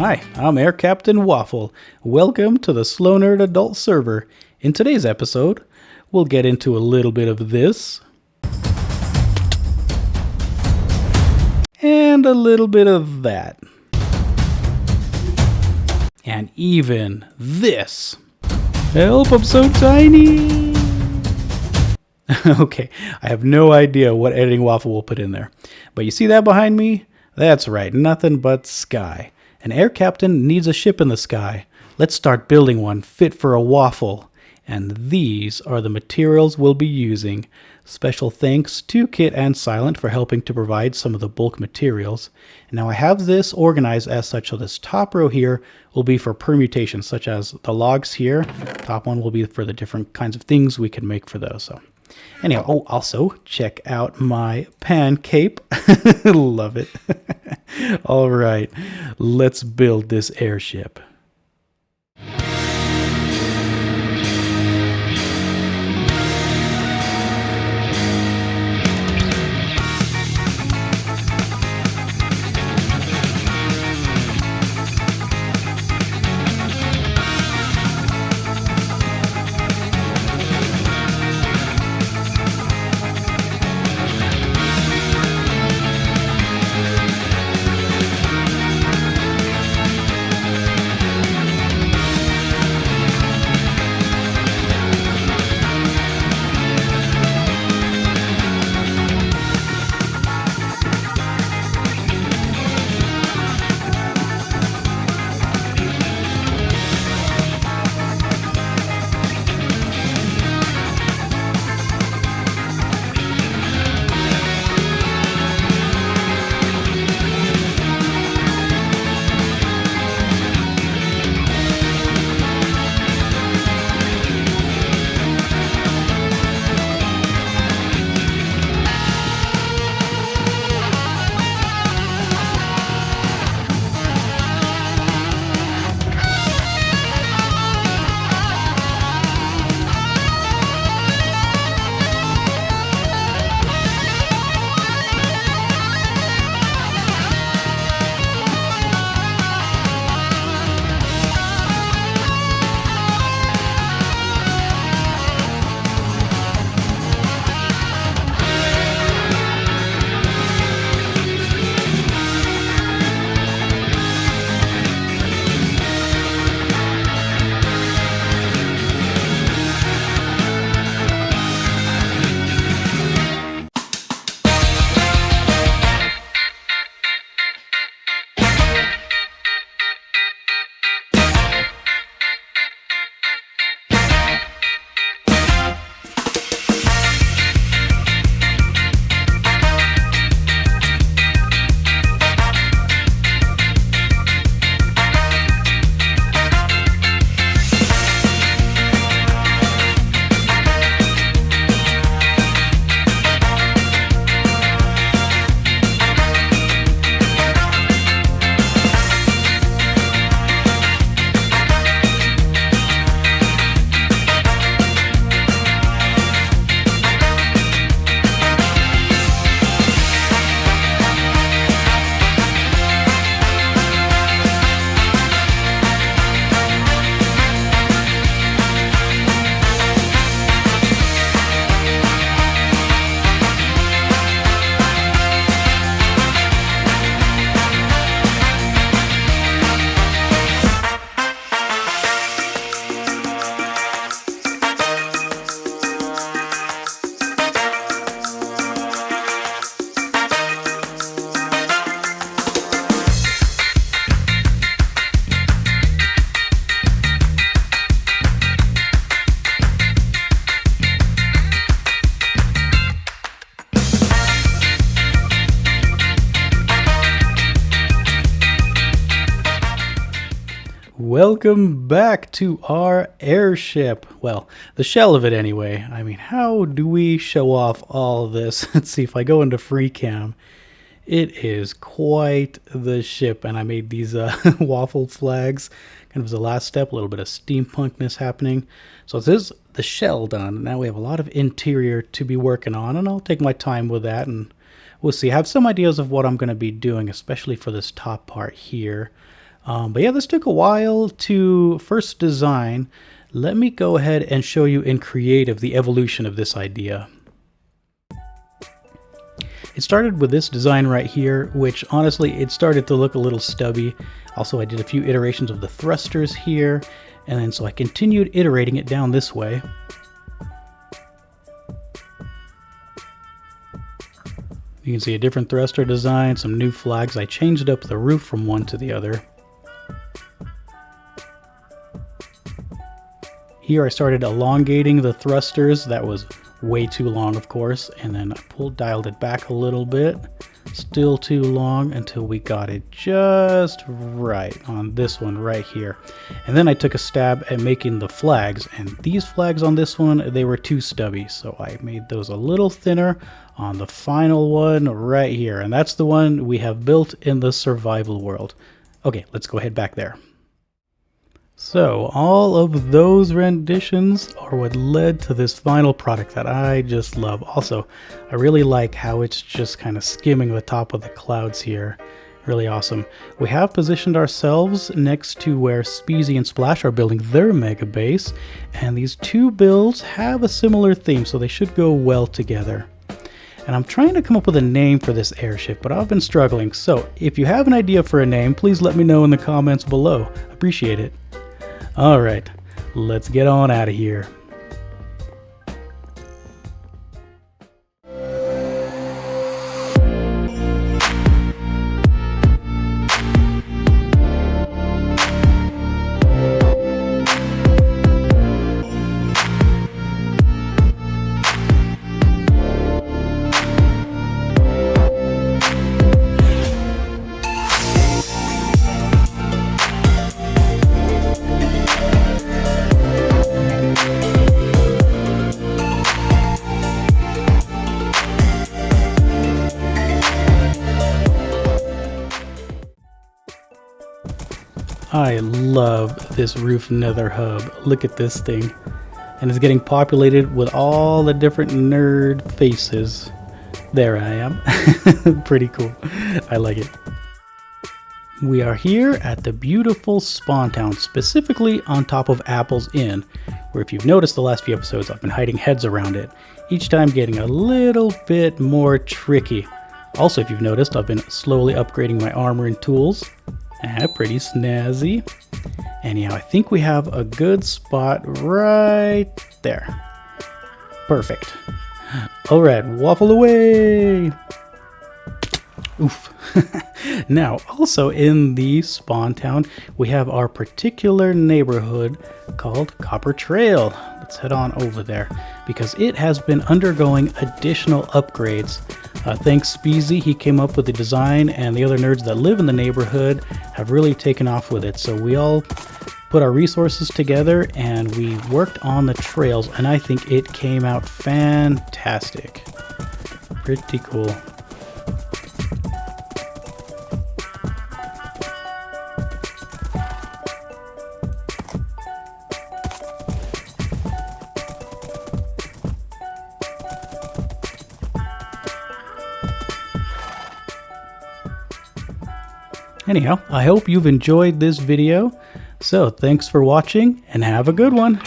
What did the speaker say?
Hi, I'm Air Captain Waffle. Welcome to the SlowNerd Adult Server. In today's episode, we'll get into a little bit of this, and a little bit of that, and even this. Help, I'm so tiny! Okay, I have no idea what editing Waffle will put in there. But you see that behind me? That's right, nothing but sky. An air captain needs a ship in the sky. Let's start building one fit for a Waffle. And these are the materials we'll be using. Special thanks to Kit and Silent for helping to provide some of the bulk materials. And now I have this organized as such, so this top row here will be for permutations, such as the logs here. Top one will be for the different kinds of things we can make for those. So anyhow, also check out my pan cape. Love it. All right, let's build this airship. Welcome back to our airship. Well, the shell of it anyway. I mean, how do we show off all this? Let's see, if I go into free cam, it is quite the ship. And I made these waffle flags kind of as the last step, a little bit of steampunkness happening. So this is the shell done. Now we have a lot of interior to be working on, and I'll take my time with that, and we'll see. I have some ideas of what I'm going to be doing, especially for this top part here. But yeah, this took a while to first design. Let me go ahead and show you in creative the evolution of this idea. It started with this design right here, which honestly, it started to look a little stubby. Also, I did a few iterations of the thrusters here, and then so I continued iterating it down this way. You can see a different thruster design, some new flags. I changed up the roof from one to the other. Here I started elongating the thrusters. That was way too long, of course, and then I dialed it back a little bit. Still too long until we got it just right on this one right here. And then I took a stab at making the flags, and these flags on this one, they were too stubby, so I made those a little thinner on the final one right here, and that's the one we have built in the survival world. Okay, let's go ahead back there. So all of those renditions are what led to this final product that I just love. Also, I really like how it's just kind of skimming the top of the clouds here. Really awesome. We have positioned ourselves next to where Speezy and Splash are building their mega base, and these two builds have a similar theme, so they should go well together. And I'm trying to come up with a name for this airship, but I've been struggling. So if you have an idea for a name, please let me know in the comments below. Appreciate it. All right, let's get on out of here. I love this roof nether hub. Look at this thing. And it's getting populated with all the different nerd faces. There I am. Pretty cool. I like it. We are here at the beautiful Spawn Town, specifically on top of Apple's Inn, where if you've noticed the last few episodes, I've been hiding heads around it, each time getting a little bit more tricky. Also, if you've noticed, I've been slowly upgrading my armor and tools. Pretty snazzy. Anyhow, I think we have a good spot right there. Perfect. All right, waffle away. Oof. Now, also in the Spawn Town, we have our particular neighborhood called Copper Trail. Let's head on over there because it has been undergoing additional upgrades. Thanks Speezy, he came up with the design, and the other nerds that live in the neighborhood have really taken off with it. So we all put our resources together and we worked on the trails, and I think it came out fantastic. Pretty cool. Anyhow, I hope you've enjoyed this video. So thanks for watching and have a good one.